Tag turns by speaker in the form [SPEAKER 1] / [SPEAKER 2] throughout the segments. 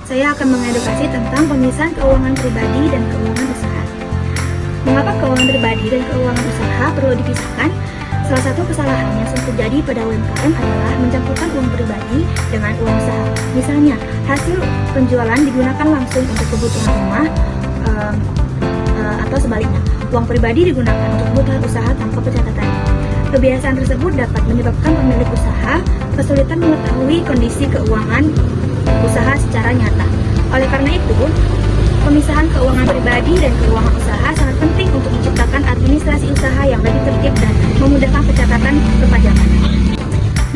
[SPEAKER 1] saya akan mengedukasi tentang pemisahan keuangan pribadi dan keuangan usaha. Mengapa keuangan pribadi dan keuangan usaha perlu dipisahkan? Salah satu kesalahan yang sering terjadi pada UMKM adalah mencampurkan uang pribadi dengan uang usaha. Misalnya, hasil penjualan digunakan langsung untuk kebutuhan rumah atau sebaliknya, uang pribadi digunakan untuk kebutuhan usaha tanpa pencatatan. Kebiasaan tersebut dapat menyebabkan pemilik usaha kesulitan mengetahui kondisi keuangan usaha secara nyata. Oleh karena itu, pemisahan keuangan pribadi dan keuangan usaha sangat penting untuk menciptakan administrasi usaha yang lebih tertib dan memudahkan pencatatan perpajakan.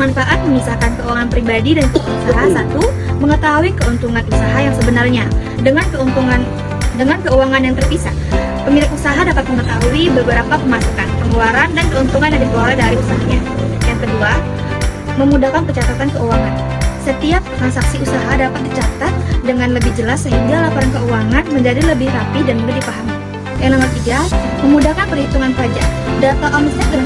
[SPEAKER 1] Manfaat memisahkan keuangan pribadi dan keuangan usaha: 1. Mengetahui keuntungan usaha yang sebenarnya. Dengan keuangan yang terpisah, pemilik usaha dapat mengetahui beberapa pemasukan, pengeluaran, dan keuntungan yang diperoleh dari usahanya. Yang kedua, memudahkan pencatatan keuangan. Setiap transaksi usaha dapat dicatat dengan lebih jelas sehingga laporan keuangan menjadi lebih rapi dan mudah dipahami. Yang nomor 3, memudahkan perhitungan pajak. Data omset dan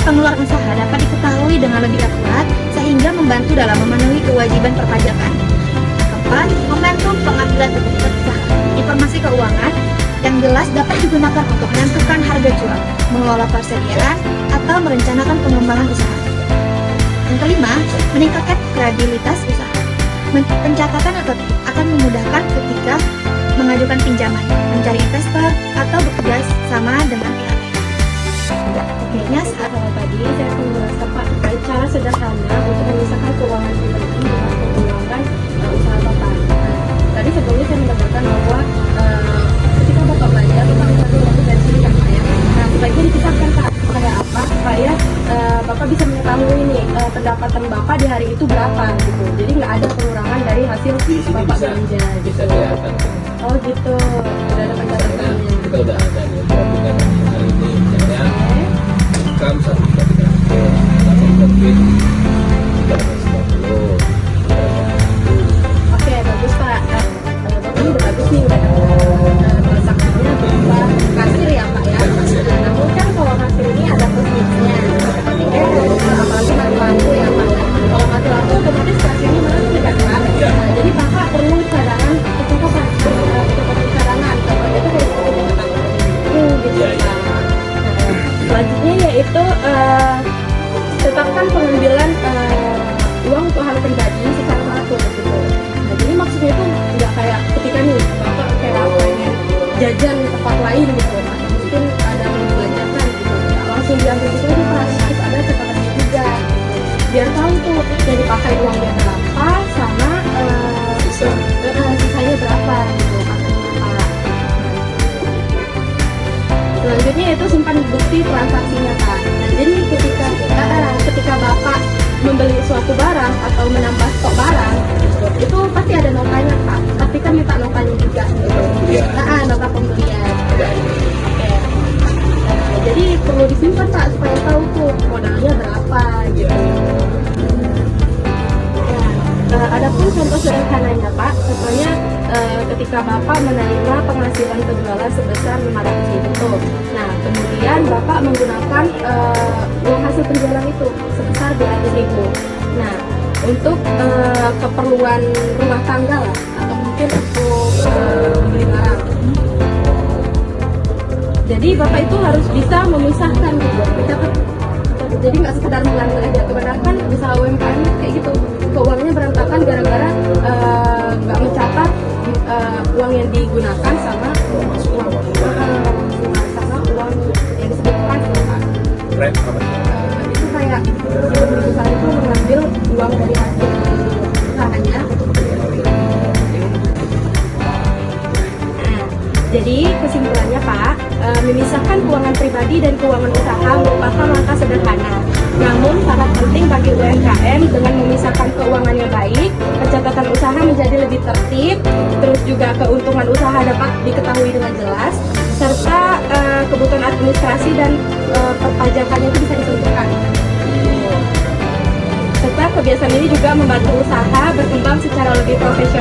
[SPEAKER 1] pengeluaran usaha dapat diketahui dengan lebih akurat sehingga membantu dalam memenuhi kewajiban perpajakan. Yang keempat, momentum pengambilan keputusan usaha. Informasi keuangan yang jelas dapat digunakan untuk menentukan harga jual, mengelola persediaan, atau merencanakan pengembangan usaha. Yang kelima, meningkatkan kredibilitas usaha. Pencatatan akan memudahkan ketika mengajukan pinjaman, mencari investor, atau bekerja sama dengan pihak lain.
[SPEAKER 2] Oke, saat tadi saya akan menjelaskan Pak terkait cara sederhana untuk memisahkan keuangan pribadi dengan keuangan usaha Bapak. Tadi sebelumnya saya mengatakan bahwa ketika Bapak belanja, Bapak mengambil uang dari sini kan Pak ya. Nah, sebaiknya dipisahkan Pak. Supaya apa? Supaya Bapak bisa mengetahui nih pendapatan Bapak di hari itu berapa gitu. Jadi nggak ada pengurangan dari hasil Bapak belanja gitu. Oh gitu, udah ada pencatatannya.
[SPEAKER 3] Kita udah ada nih, bukan hari ini misalnya income 1,3 390.
[SPEAKER 2] Oke, bagus Pak. Bapak ini udah bagus nih, udah transaksinya berupa kasir ya Pak ya. Namun kan kalau kasir ini ada plus minusnya. Seperti apalagi mati lampu ya Pak. Kalau mati lampu otomatis kasirnya mana tidak kan. Jadi Bapak perlu cadangan kecukupan cadangan. Contohnya itu harus kecukupan gitu Pak. Selanjutnya yaitu tetapkan pengambilan uang untuk hal pribadi secara teratur gitu. Nah, jadi maksudnya itu nggak kayak ketika nih Bapak kayak pengen jajan di tempat lain gitu, atau mungkin ada yang dibelanjakan gitu, nggak langsung diambil gitu aja Pak, harus ada catatannya juga gitu. Biar tahu tuh yang dipakai uangnya berapa sama sisanya berapa gitu Pak. Selanjutnya itu simpan bukti transaksinya Pak. Nah, jadi ketika Bapak membeli suatu barang atau menambah stok barang itu pasti ada notanya Pak. Tapi kan minta notanya juga gitu. Nota pembelian. Oke. Jadi perlu disimpan Pak supaya tahu tuh modalnya berapa gitu. Adapun contoh sederhananya Pak, contohnya ketika Bapak menerima penghasilan penjualan sebesar 500.000 tuh. Nah, kemudian Bapak menggunakan uang hasil penjualan itu sebesar 200.000. Nah, untuk keperluan rumah tangga lah, atau mungkin untuk beli barang. Jadi Bapak itu harus bisa memisahkan gitu. Jadi nggak sekedar belanja aja. Kebanyakan usaha UMKM kayak gitu, keuangannya berantakan gara-gara nggak mencatat uang yang digunakan sama uang yang disebutkan itu kayak usaha itu mengambil uang dari hasil usahanya. Jadi kesimpulannya Pak, memisahkan keuangan pribadi dan keuangan usaha merupakan langkah sederhana. Namun sangat penting bagi UMKM dengan memisahkan keuangannya baik, pencatatan usaha menjadi lebih tertib, terus juga keuntungan usaha dapat diketahui dengan jelas, serta kebutuhan administrasi dan perpajakannya itu bisa ditentukan. Serta kebiasaan ini juga membantu usaha berkembang secara lebih profesional